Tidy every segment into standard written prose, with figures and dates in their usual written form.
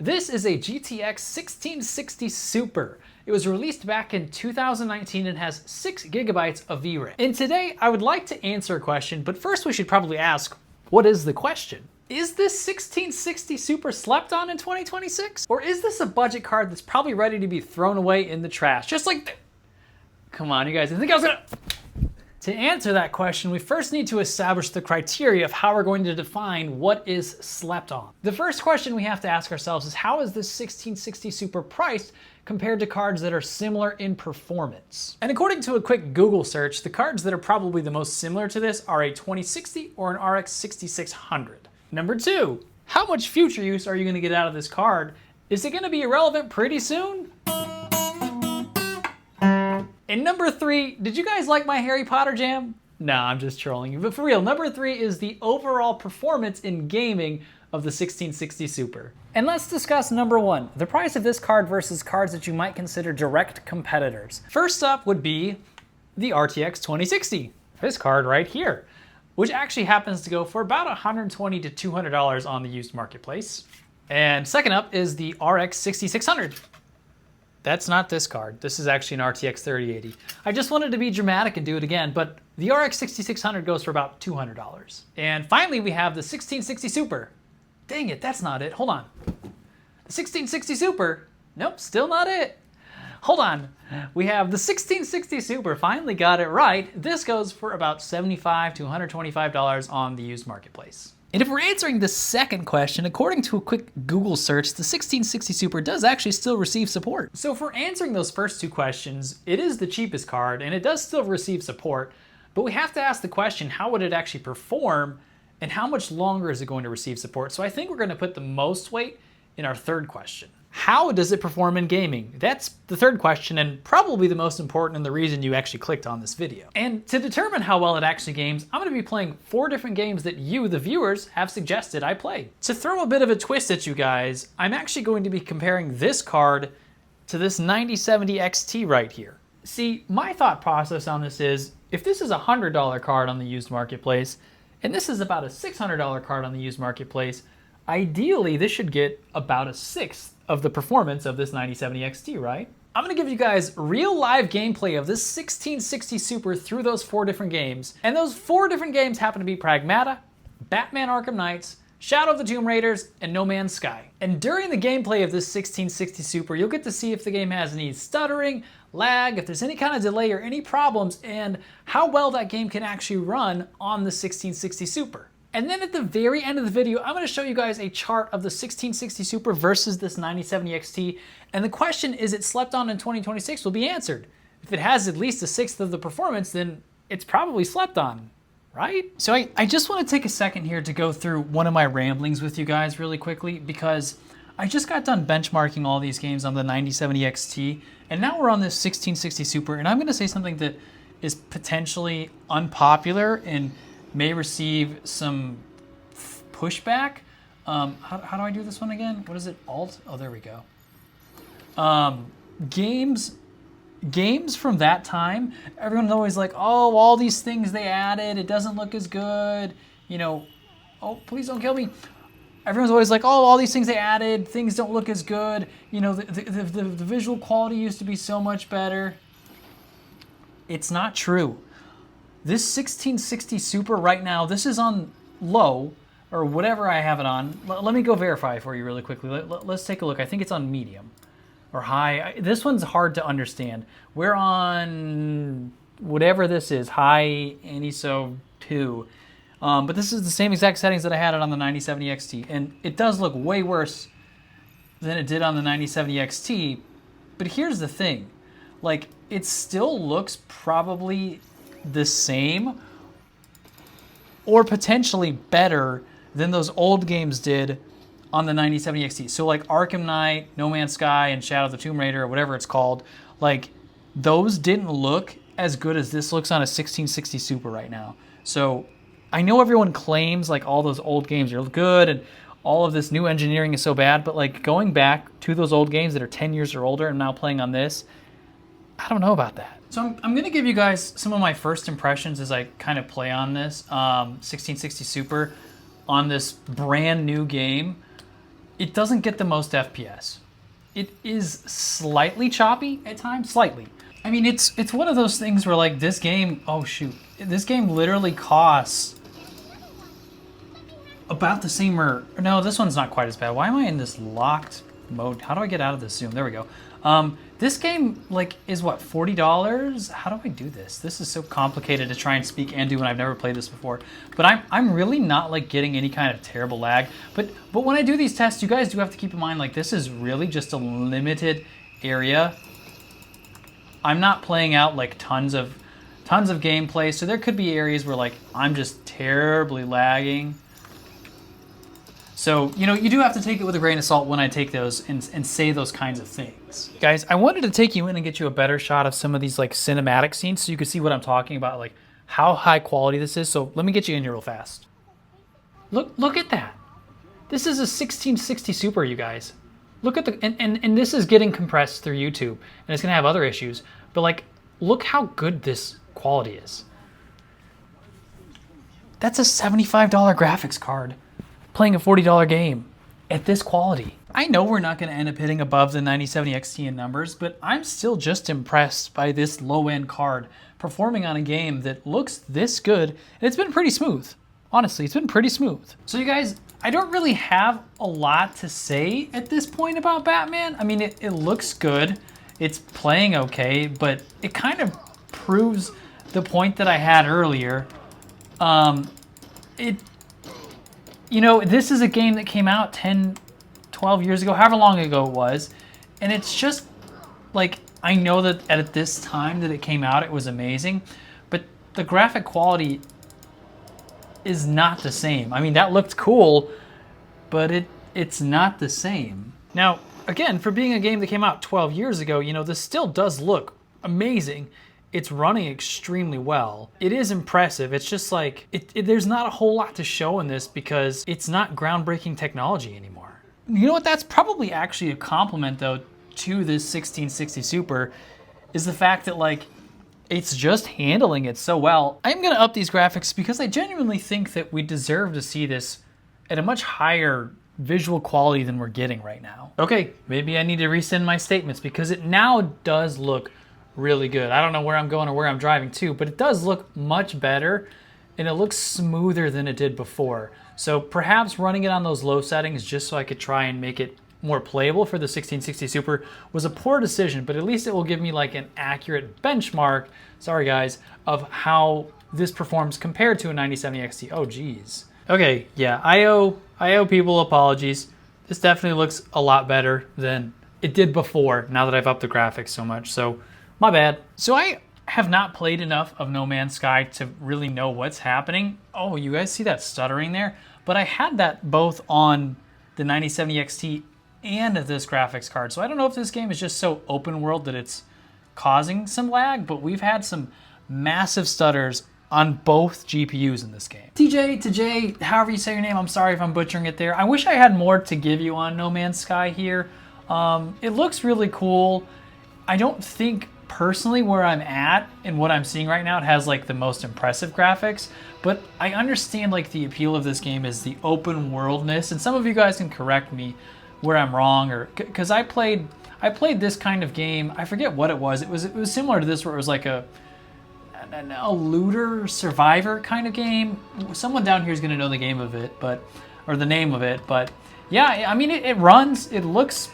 This is a GTX 1660 Super. It was released back in 2019 and has 6 gigabytes of VRAM. And today I would like to answer a question, but first we should probably ask, what is the question? Is this 1660 Super slept on in 2026? Or is this a budget card that's probably ready to be thrown away in the trash? Just like, come on you guys, I think I was gonna... To answer that question, we first need to establish the criteria of how we're going to define what is slept on. The first question we have to ask ourselves is, how is this 1660 Super priced compared to cards that are similar in performance? And according to a quick Google search, the cards that are probably the most similar to this are a 2060 or an RX 6600. Number 2, how much future use are you going to get out of this card? Is it going to be irrelevant pretty soon? And number 3, did you guys like my Harry Potter jam? Nah, I'm just trolling you. But for real, number 3 is the overall performance in gaming of the 1660 Super. And let's discuss number 1, the price of this card versus cards that you might consider direct competitors. First up would be the RTX 2060, this card right here, which actually happens to go for about $120 to $200 on the used marketplace. And second up is the RX 6600. That's not this card. This is actually an RTX 3080. I just wanted to be dramatic and do it again, but the RX 6600 goes for about $200. And finally, we have the 1660 Super. Dang it, that's not it. Hold on. The 1660 Super. Nope, still not it. Hold on. We have the 1660 Super. Finally got it right. This goes for about $75 to $125 on the used marketplace. And if we're answering the second question, according to a quick Google search, the 1660 Super does actually still receive support. So if we're answering those first two questions, it is the cheapest card and it does still receive support, but we have to ask the question, how would it actually perform and how much longer is it going to receive support? So I think we're going to put the most weight in our third question. How does it perform in gaming? That's the third question and probably the most important and the reason you actually clicked on this video. And to determine how well it actually games, I'm gonna be playing 4 different games that you, the viewers, have suggested I play. To throw a bit of a twist at you guys, I'm actually going to be comparing this card to this 9070 XT right here. See, my thought process on this is, if this is a $100 card on the used marketplace, and this is about a $600 card on the used marketplace, ideally this should get about a 1/6 of the performance of this 9070 XT, right? I'm gonna give you guys real live gameplay of this 1660 Super through those 4 different games. And those 4 different games happen to be Pragmata, Batman Arkham Knights, Shadow of the Tomb Raiders, and No Man's Sky. And during the gameplay of this 1660 Super, you'll get to see if the game has any stuttering, lag, if there's any kind of delay or any problems, and how well that game can actually run on the 1660 Super. And then at the very end of the video, I'm gonna show you guys a chart of the 1660 Super versus this 9070 XT. And the question, is it slept on in 2026, will be answered. If it has at least a 1/6 of the performance, then it's probably slept on, right? So I just wanna take a second here to go through one of my ramblings with you guys really quickly, because I just got done benchmarking all these games on the 9070 XT, and now we're on this 1660 Super, and I'm gonna say something that is potentially unpopular and may receive some pushback. How do I do this one again? What is it? Alt? Oh, there we go. Games from that time, everyone's always like, oh, all these things they added, it doesn't look as good. You know, oh, please don't kill me. Everyone's always like, oh, all these things they added, things don't look as good. You know, the visual quality used to be so much better. It's not true. This 1660 Super right now, this is on low, or whatever I have it on. Let me go verify for you really quickly. Let's take a look. I think it's on medium or high. This one's hard to understand. We're on whatever this is, high ISO 2. But this is the same exact settings that I had it on the 9070 XT. And it does look way worse than it did on the 9070 XT. But here's the thing. Like, it still looks probably the same or potentially better than those old games did on the 9070 XT. So like Arkham Knight, No Man's Sky, and Shadow of the Tomb Raider, or whatever it's called, like those didn't look as good as this looks on a 1660 Super right now. So I know everyone claims like all those old games are good and all of this new engineering is so bad, but like going back to those old games that are 10 years or older and now playing on this, I don't know about that. So I'm gonna give you guys some of my first impressions as I kind of play on this 1660 Super on this brand new game. it doesn't get the most FPS. It is slightly choppy at times, slightly. I mean, it's one of those things where like this game, oh shoot, this game literally costs about the same, or no, this one's not quite as bad. Why am I in this locked mode? How do I get out of this zoom? There we go. This game like is what, $40? How do I do this? This is so complicated to try and speak and do when I've never played this before. But I'm really not like getting any kind of terrible lag. But when I do these tests, you guys do have to keep in mind like this is really just a limited area. I'm not playing out like tons of gameplay, so there could be areas where like I'm just terribly lagging. So, you know, you do have to take it with a grain of salt when I take those and say those kinds of things. Guys, I wanted to take you in and get you a better shot of some of these like cinematic scenes so you could see what I'm talking about, like how high quality this is. So let me get you in here real fast. Look at that. This is a 1660 Super, you guys. Look at the, and this is getting compressed through YouTube, and it's gonna have other issues, but like, look how good this quality is. That's a $75 graphics card playing a $40 game at this quality. I know we're not gonna end up hitting above the 9070 XT in numbers, but I'm still just impressed by this low-end card performing on a game that looks this good, and it's been pretty smooth. Honestly, it's been pretty smooth. So you guys, I don't really have a lot to say at this point about Batman. I mean, it looks good. It's playing okay, but it kind of proves the point that I had earlier. You know, this is a game that came out 10, 12 years ago, however long ago it was. And it's just like, I know that at this time that it came out, it was amazing, but the graphic quality is not the same. I mean, that looked cool, but it's not the same. Now, again, for being a game that came out 12 years ago, you know, this still does look amazing. It's running extremely well. It is impressive. It's just like, there's not a whole lot to show in this because it's not groundbreaking technology anymore. You know what? That's probably actually a compliment though to this 1660 Super, is the fact that like, it's just handling it so well. I'm gonna up these graphics because I genuinely think that we deserve to see this at a much higher visual quality than we're getting right now. Okay, maybe I need to rescind my statements because it now does look really good. I don't know where I'm going or where I'm driving to, but it does look much better and it looks smoother than it did before. So perhaps running it on those low settings just so I could try and make it more playable for the 1660 Super was a poor decision, but at least it will give me like an accurate benchmark, sorry guys, of how this performs compared to a 9070 XT. Oh geez. Okay, yeah, I owe people apologies. This definitely looks a lot better than it did before now that I've upped the graphics so much, so my bad. So I have not played enough of No Man's Sky to really know what's happening. Oh, you guys see that stuttering there? But I had that both on the 9070 XT and this graphics card. So I don't know if this game is just so open world that it's causing some lag, but we've had some massive stutters on both GPUs in this game. TJ, to J, however you say your name, I'm sorry if I'm butchering it there. I wish I had more to give you on No Man's Sky here. It looks really cool. I don't think personally where I'm at and what I'm seeing right now, it has like the most impressive graphics, but I understand like the appeal of this game is the open worldness, and some of you guys can correct me where I'm wrong, or because I played this kind of game. I forget what it was. It was similar to this, where it was like a looter survivor kind of game. Someone down here is going to know the game of it, or the name of it. But yeah, I mean it runs. It looks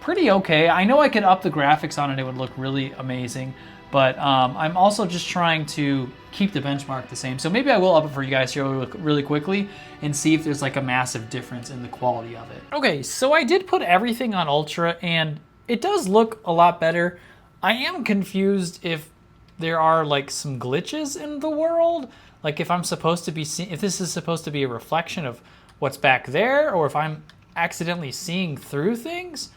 pretty okay. I know I could up the graphics on it. It would look really amazing. But I'm also just trying to keep the benchmark the same. So maybe I will up it for you guys here really quickly and see if there's like a massive difference in the quality of it. Okay, so I did put everything on Ultra and it does look a lot better. I am confused if there are like some glitches in the world. Like if I'm supposed to be if this is supposed to be a reflection of what's back there, or if I'm accidentally seeing through things.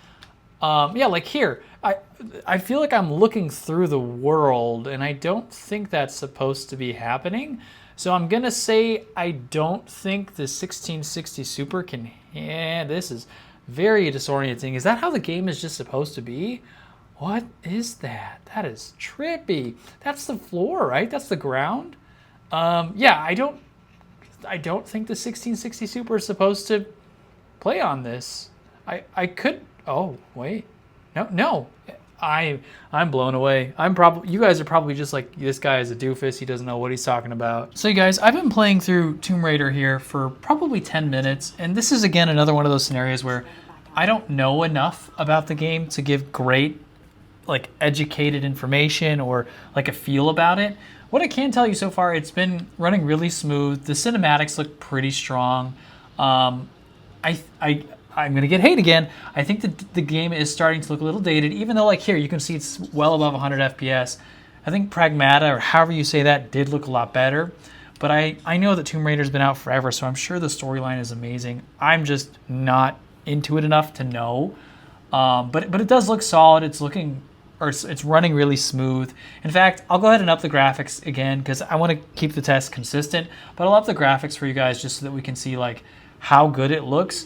Yeah, like here, I feel like I'm looking through the world and I don't think that's supposed to be happening. So I'm gonna say I don't think the 1660 Super can, yeah, this is very disorienting. Is that how the game is just supposed to be? What is that? That is trippy. That's the floor, right? That's the ground. Yeah, I don't think the 1660 Super is supposed to play on this. I could, oh, wait. No. I'm blown away. You guys are probably just like, this guy is a doofus. He doesn't know what he's talking about. So you guys, I've been playing through Tomb Raider here for probably 10 minutes. And this is again, another one of those scenarios where I don't know enough about the game to give great, like, educated information or like a feel about it. What I can tell you so far, it's been running really smooth. The cinematics look pretty strong. I'm going to get hate again. I think the game is starting to look a little dated, even though, like, here, you can see it's well above 100 FPS. I think Pragmata, or however you say that, did look a lot better. But I know that Tomb Raider's been out forever, so I'm sure the storyline is amazing. I'm just not into it enough to know. But it does look solid. It's running really smooth. In fact, I'll go ahead and up the graphics again because I want to keep the test consistent. But I'll up the graphics for you guys just so that we can see, like, how good it looks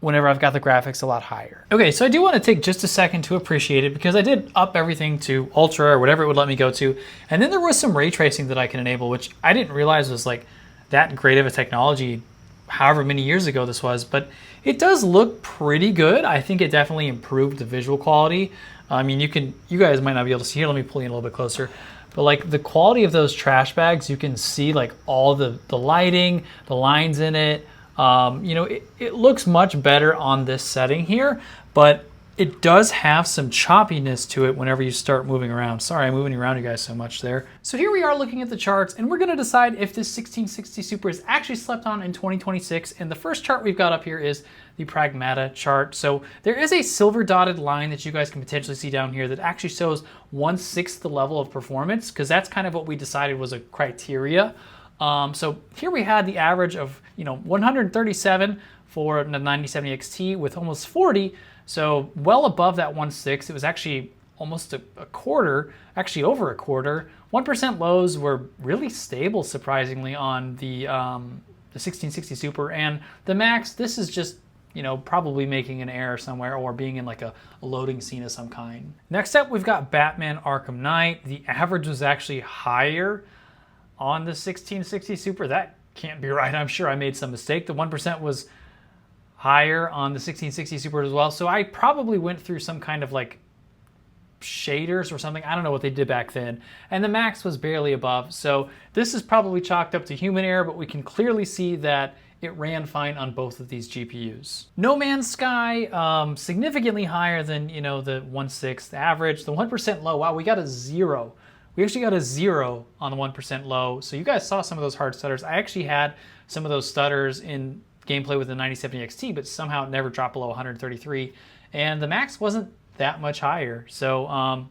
whenever I've got the graphics a lot higher. Okay, so I do want to take just a second to appreciate it because I did up everything to Ultra or whatever it would let me go to. And then there was some ray tracing that I can enable, which I didn't realize was like that great of a technology however many years ago this was, but it does look pretty good. I think it definitely improved the visual quality. I mean, you guys might not be able to see here. Let me pull you in a little bit closer. But like the quality of those trash bags, you can see like all the lighting, the lines in it. It looks much better on this setting here, but it does have some choppiness to it whenever you start moving around. Sorry, I'm moving around you guys so much there. So here we are looking at the charts, and we're going to decide if this 1660 Super is actually slept on in 2026. And the first chart we've got up here is the Pragmata chart. So there is a silver dotted line that you guys can potentially see down here that actually shows 1/6 the level of performance, because that's kind of what we decided was a criteria. So here we had the average of 137 for the 9070 XT with almost 40, so well above that 1/6. It was actually almost a quarter, actually over a quarter. 1% lows were really stable, surprisingly, on the 1660 Super, and the Max. This is just probably making an error somewhere or being in like a loading scene of some kind. Next up, we've got Batman Arkham Knight. The average was actually higher on the 1660 Super. That can't be right. I'm sure I made some mistake. The 1% was higher on the 1660 Super as well. So I probably went through some kind of like shaders or something. I don't know what they did back then. And the Max was barely above. So this is probably chalked up to human error, but we can clearly see that it ran fine on both of these GPUs. No Man's Sky, significantly higher than, the 1/6 average. The 1% low, wow, we got a 0. We actually got a 0 on the 1% low. So you guys saw some of those hard stutters. I actually had some of those stutters in gameplay with the 9070 XT, but somehow it never dropped below 133. And the Max wasn't that much higher. So,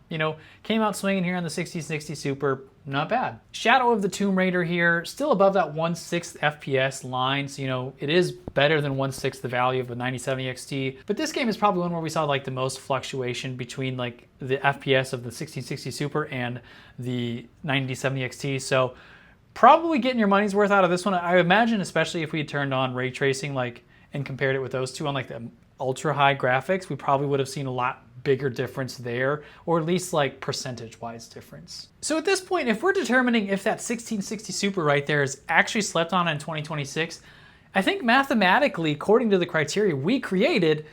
came out swinging here on the 1660 Super. Not bad. Shadow of the Tomb Raider here, still above that 1/6 FPS line. So, it is better than 1/6 the value of the 9070 XT. But this game is probably one where we saw like the most fluctuation between like the FPS of the 1660 Super and the 9070 XT. So, probably getting your money's worth out of this one. I imagine, especially if we had turned on ray tracing and compared it with those two on like the ultra high graphics, we probably would have seen a lot bigger difference there, or at least like percentage-wise difference. So at this point, if we're determining if that 1660 Super right there is actually slept on in 2026, I think mathematically, according to the criteria we created,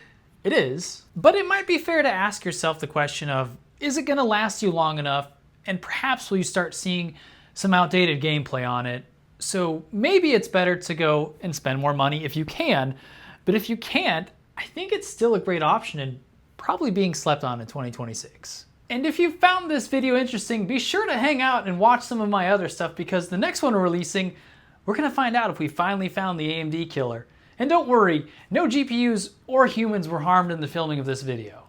it is. But it might be fair to ask yourself the question of, is it gonna last you long enough? And perhaps will you start seeing some outdated gameplay on it? So maybe it's better to go and spend more money if you can, but if you can't, I think it's still a great option and probably being slept on in 2026. And if you found this video interesting, be sure to hang out and watch some of my other stuff, because the next one we're releasing, we're gonna find out if we finally found the AMD killer. And don't worry, no GPUs or humans were harmed in the filming of this video.